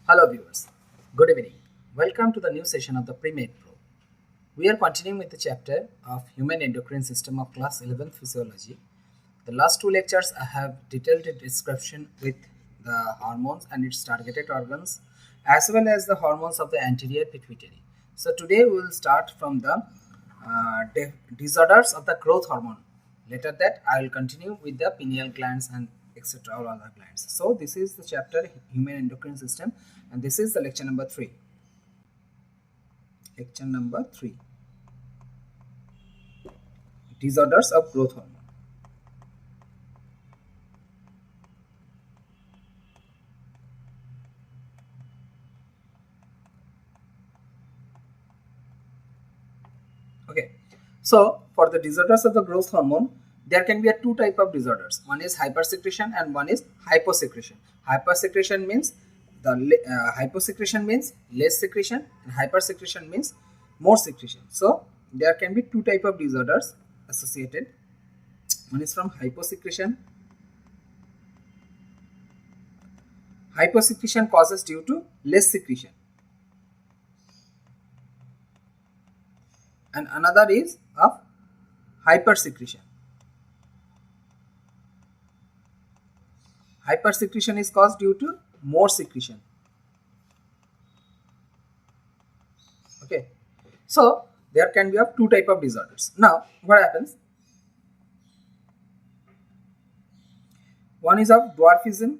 Hello viewers, good evening. Welcome to the new session of the Pre-Med Pro. We are continuing with the chapter of Human Endocrine System of Class 11 Physiology. The last two lectures I have detailed description with the hormones and its targeted organs as well as the hormones of the anterior pituitary. So today we will start from the disorders of the growth hormone. Later that I will continue with the pineal glands and etc. all other glands. So this is the chapter Human Endocrine System and this is the lecture number 3. Lecture number 3. Disorders of growth hormone. Okay, so for the disorders of the growth hormone, there can be a two type of disorders. One is hypersecretion and one is hyposecretion. Hypersecretion means hyposecretion means less secretion, and hypersecretion means more secretion. So there can be two type of disorders associated. One is from hyposecretion. Hyposecretion causes due to less secretion, and another is of hypersecretion. Hypersecretion is caused due to more secretion. Okay, so there can be of two type of disorders. Now what happens? One is of dwarfism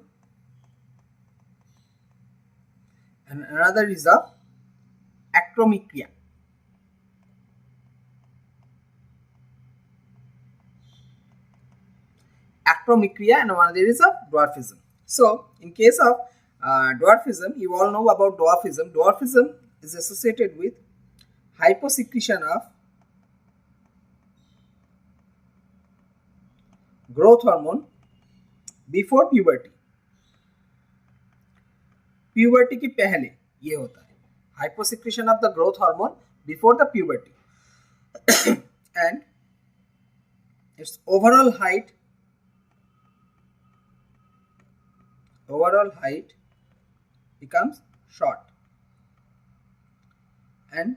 and another is of acromegalia. Acromegalia and another is of dwarfism. So in case of dwarfism, you all know about dwarfism. Dwarfism is associated with hyposecretion of growth hormone before puberty. Puberty के पहले ये होता है hyposecretion of the growth hormone before the puberty and it's overall height becomes short and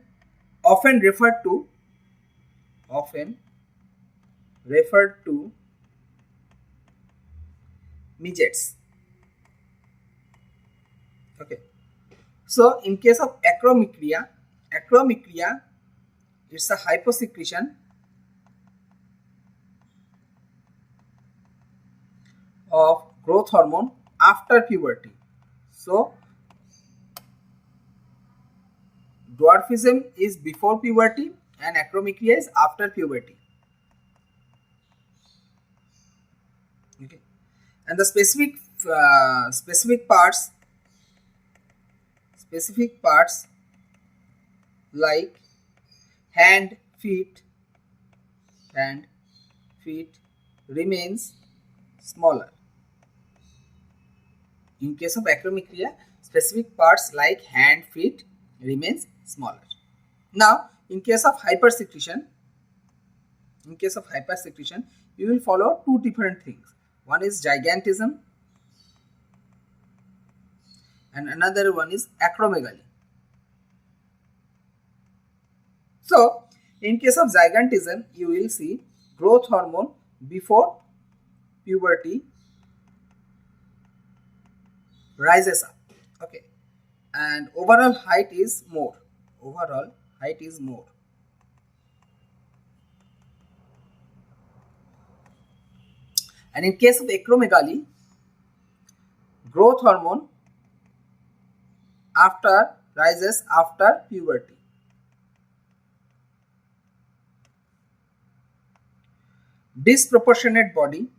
often referred to midgets. Okay, so in case of acromegalia it's a hyposecretion of growth hormone after puberty. So dwarfism is before puberty and acromegalia is after puberty. Okay, and the specific parts like hand, feet remains smaller. In case of acromegalia, specific parts like hand, feet remains smaller. Now, in case of hypersecretion, you will follow two different things. One is gigantism and another one is acromegaly. So, in case of gigantism, you will see growth hormone before puberty rises up. Okay, and overall height is more. And in case of acromegaly, growth hormone rises after puberty. Disproportionate body,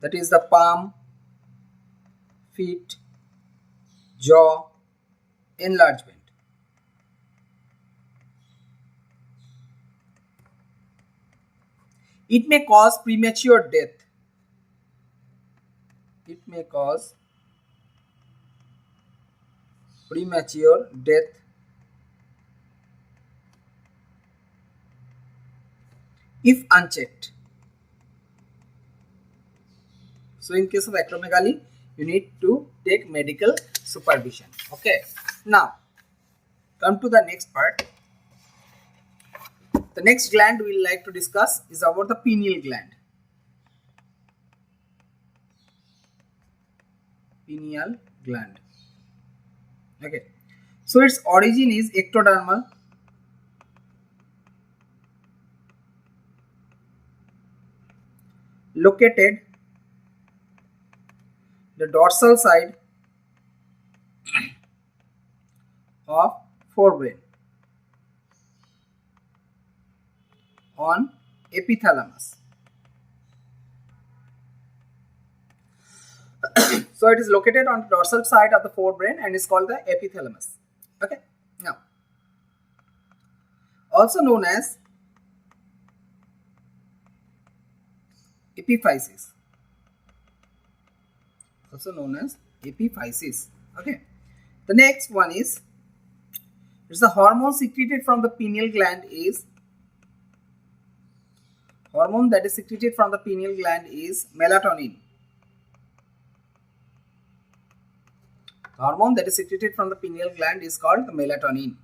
that is the palm, feet, jaw enlargement. It may cause premature death. if unchecked. So in case of acromegaly, you need to take medical supervision. Okay. Now, come to the next part. The next gland we will like to discuss is about the pineal gland. Pineal gland. Okay. So its origin is ectodermal. Located the dorsal side of forebrain on epithalamus. So it is located on the dorsal side of the forebrain and is called the epithalamus. Okay. Now, also known as epiphysis. Also known as epiphysis. Okay. The next one is, it's the hormone secreted from the pineal gland is, hormone that is secreted from the pineal gland is melatonin. The hormone that is secreted from the pineal gland is called the melatonin.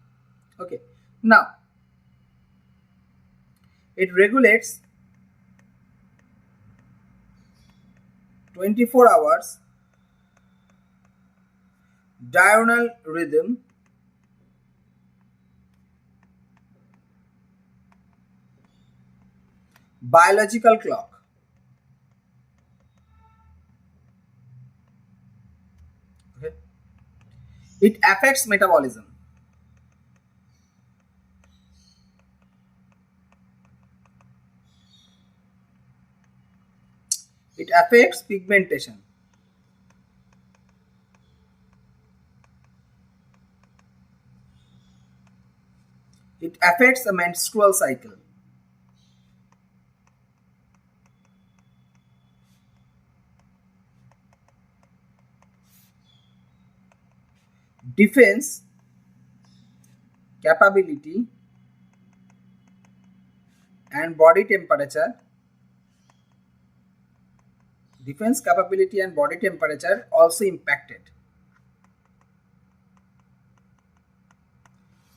Okay. Now, it regulates 24 hours diurnal rhythm biological clock. Okay. It affects metabolism. It affects pigmentation. It affects the menstrual cycle. Defense capability and body temperature. Defense capability and body temperature also impacted.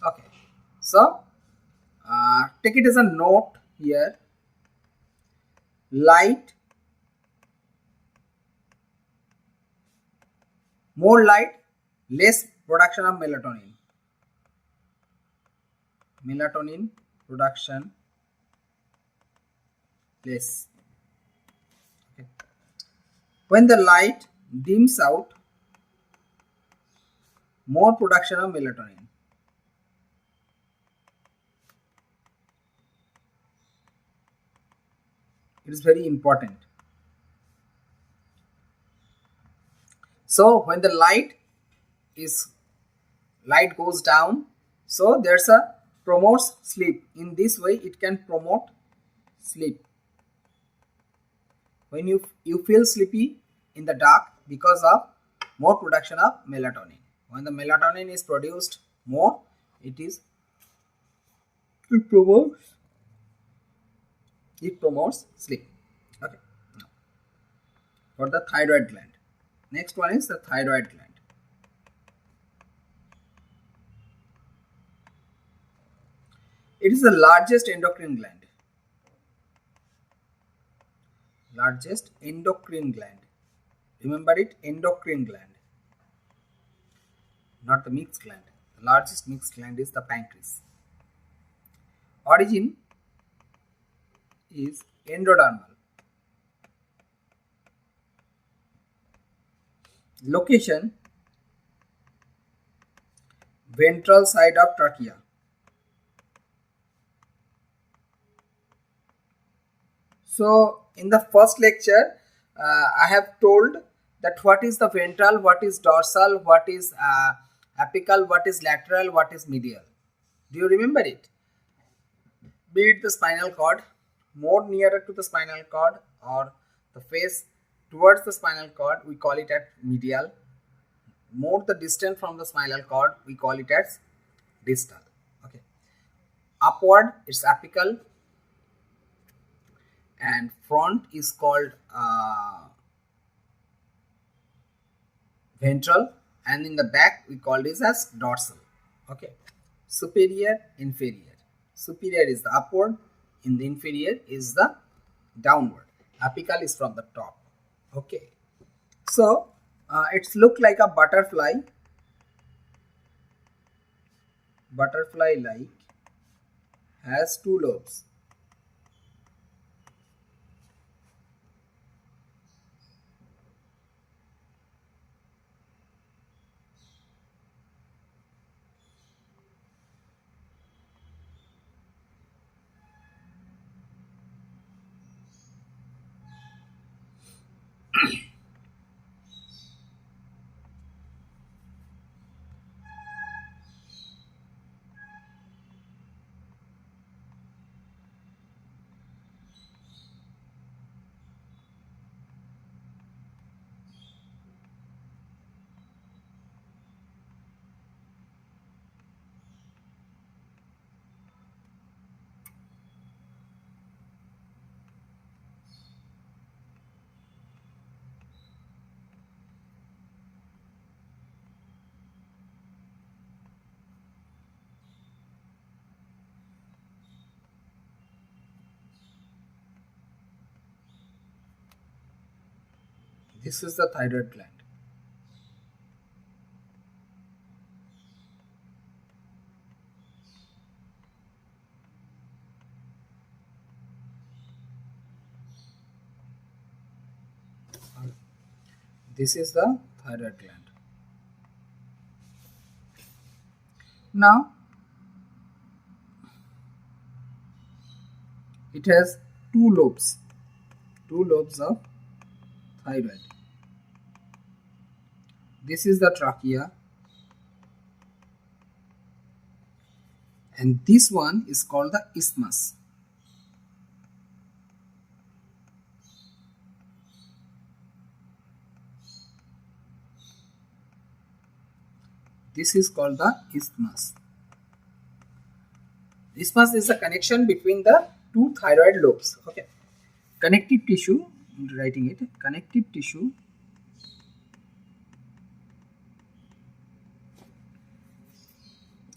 Okay, so take it as a note here. Light, more light, less production of melatonin. Melatonin production less. Okay. When the light dims out, more production of melatonin. It is very important. So when the light goes down, so there's a promotes sleep. In this way it can promote sleep. When you feel sleepy in the dark because of more production of melatonin. When the melatonin is produced more, it promotes sleep. Okay. Now, for the thyroid gland. Next one is the thyroid gland. It is the largest endocrine gland. Largest endocrine gland. Remember it, endocrine gland. Not the mixed gland. The largest mixed gland is the pancreas. Origin is endodermal. Location, ventral side of trachea. So in the first lecture, I have told that what is the ventral, what is dorsal, what is apical, what is lateral, what is medial. Do you remember it? Be it the spinal cord, more nearer to the spinal cord, or the face towards the spinal cord, we call it as medial. More the distant from the spinal cord, we call it as distal. Okay. Upward, it's apical. and front is called ventral, and in the back we call this as dorsal. Okay, superior, inferior. Superior is the upward, in the inferior is the downward. Apical is from the top. Okay, so it's look like a butterfly. Butterfly like has two lobes. This is the thyroid gland. This is the thyroid gland. Now it has two lobes of thyroid. This is the trachea, and this one is called the isthmus. This is called the isthmus. Isthmus is the connection between the two thyroid lobes. Okay, connective tissue. I'm writing it. Connective tissue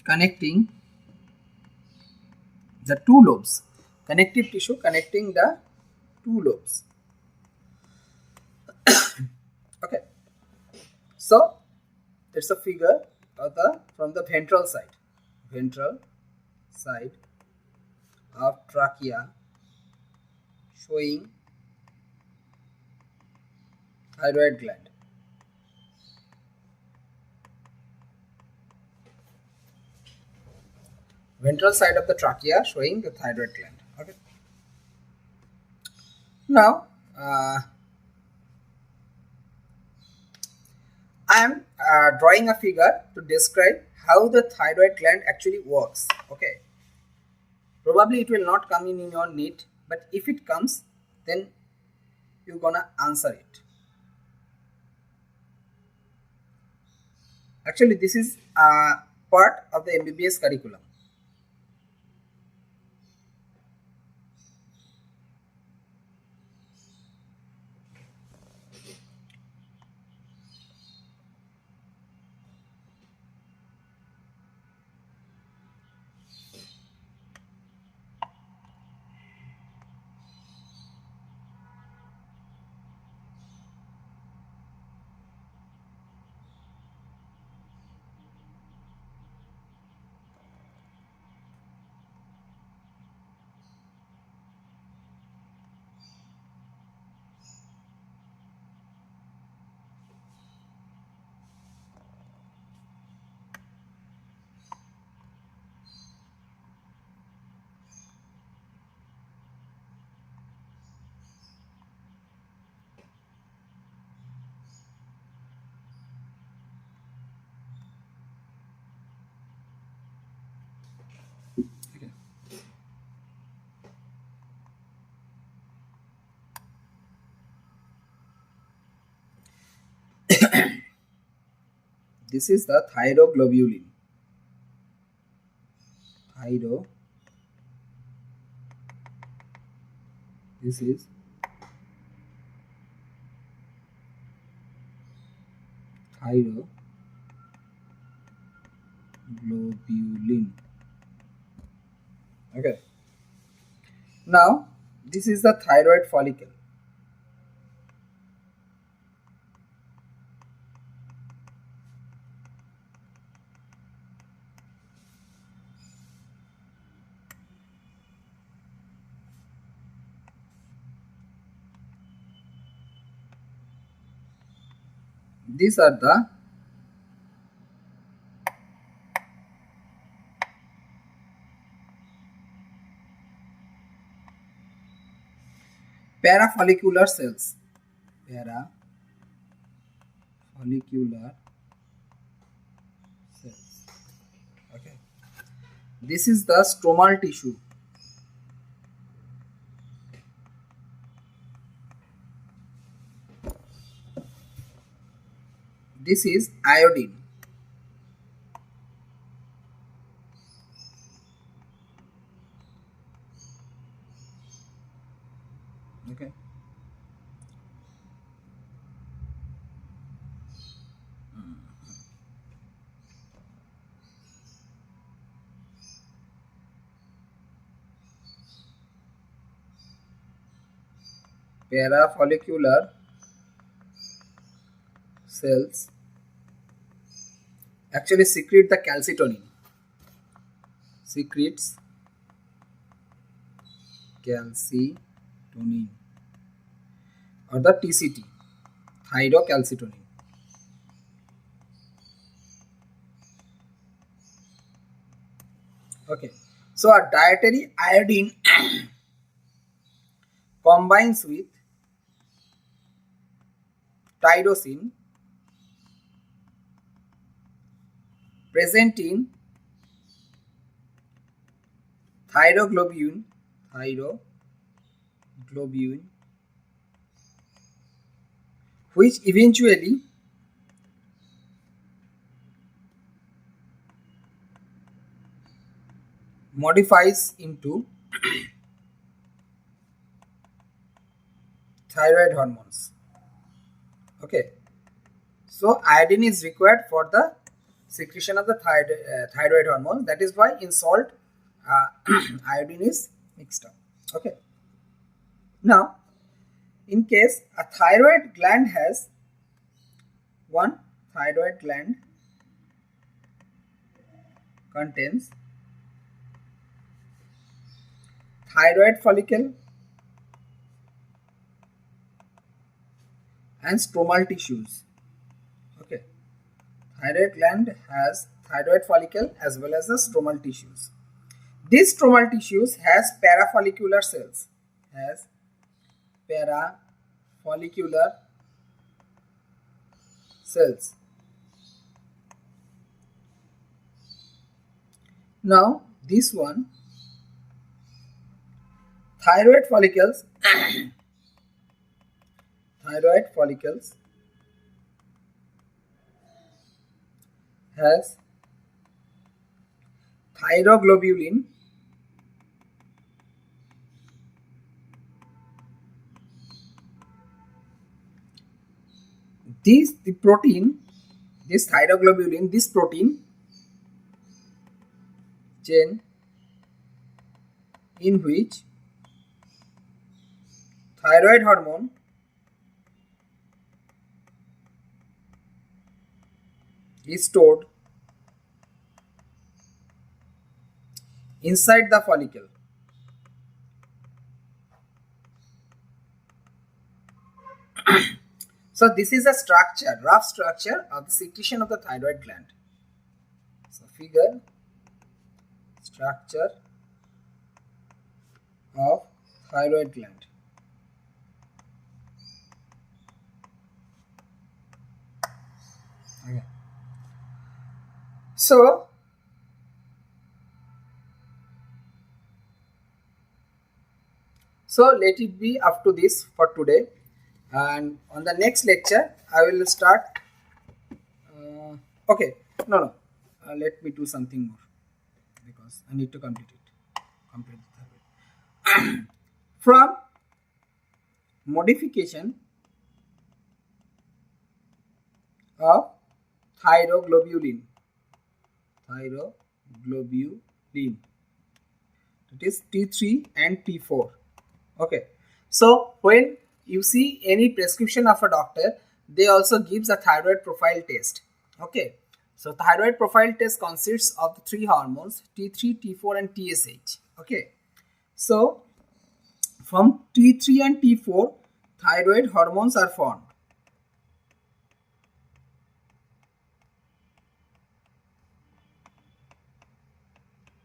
connecting the two lobes. Connective tissue connecting the two lobes. Okay, so it's a figure of from the ventral side of trachea, showing thyroid gland. Ventral side of the trachea showing the thyroid gland. Okay. Now I am drawing a figure to describe how the thyroid gland actually works. Okay. Probably it will not come in your Neet, but if it comes, then you're gonna answer it. Actually, this is part of the MBBS curriculum. This is the thyroglobulin. This is thyroglobulin. Okay. Now this is the thyroid follicle. These are the parafollicular cells. Parafollicular cells. Okay. This is the stromal tissue. This is iodine. Okay. Parafollicular cells actually secrete the calcitonin. Secretes calcitonin or the TCT, thyrocalcitonin. Okay. So a dietary iodine combines with tyrosine present in thyroglobulin, which eventually modifies into thyroid hormones. Okay. So iodine is required for the secretion of the thyroid hormone. That is why in salt iodine is mixed up. Okay. Now, in case a thyroid gland has one thyroid gland contains thyroid follicle and stromal tissues. Okay. Thyroid gland has thyroid follicle as well as the stromal tissues. These stromal tissues has parafollicular cells. Has parafollicular cells. Now this one, thyroid follicles has thyroglobulin the protein, this thyroglobulin, this protein chain in which thyroid hormone is stored inside the follicle. So this is a structure, rough structure of the secretion of the thyroid gland. So figure structure of thyroid gland. Okay. So let it be up to this for today, and on the next lecture I will start okay, no, let me do something more because I need to complete the thyroid. From modification of thyroglobulin. Thyroglobulin. It is T3 and T4. Okay. So when you see any prescription of a doctor, they also gives a thyroid profile test. Okay. So thyroid profile test consists of the three hormones T3, T4 and TSH. Okay. So from T3 and T4, thyroid hormones are formed.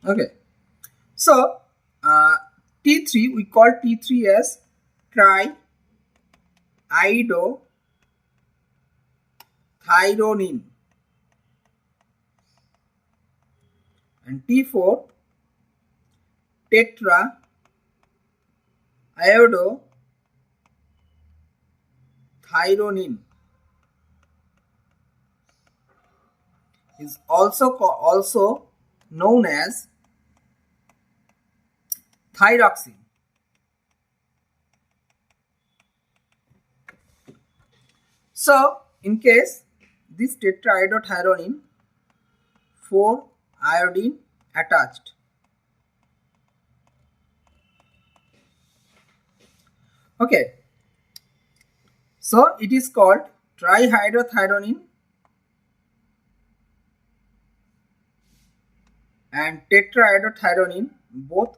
Okay. So T3, we call T3 as triiodothyronine, and T4 tetraiodothyronine is also known as thyroxine. So in case this tetraiodothyronine, 4 iodine attached. Okay. So it is called trihydrothyronine and tetraiodothyronine, both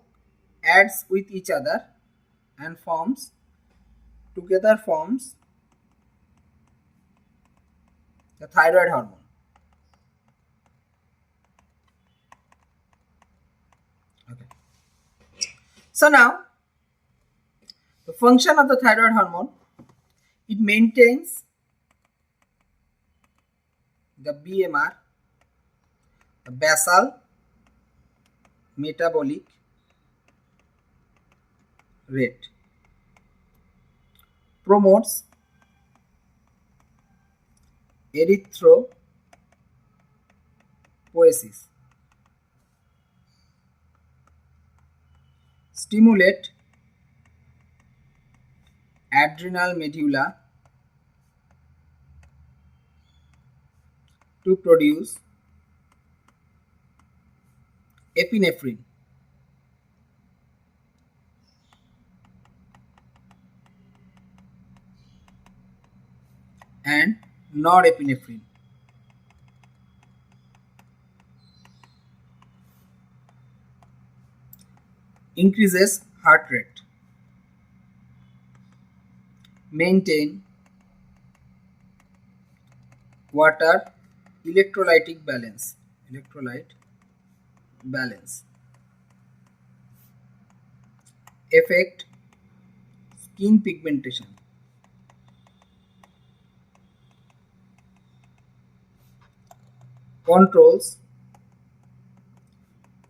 adds with each other and forms the thyroid hormone. Okay. So now the function of the thyroid hormone, it maintains the BMR, the basal metabolic rate, promotes erythropoiesis, stimulate adrenal medulla to produce epinephrine, and norepinephrine. Increases heart rate, maintain water electrolyte balance, affect skin pigmentation, controls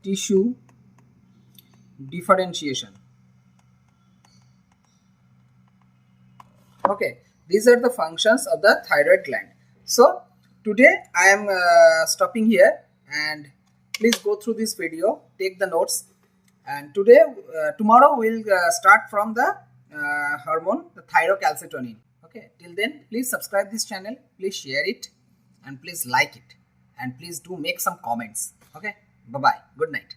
tissue differentiation. Okay, these are the functions of the thyroid gland. So today I am stopping here, and please go through this video, take the notes, and tomorrow we'll start from the hormone, the thyrocalcitonin. Okay, till then please subscribe this channel, please share it, and please like it, and please do make some comments. Okay, bye bye, good night.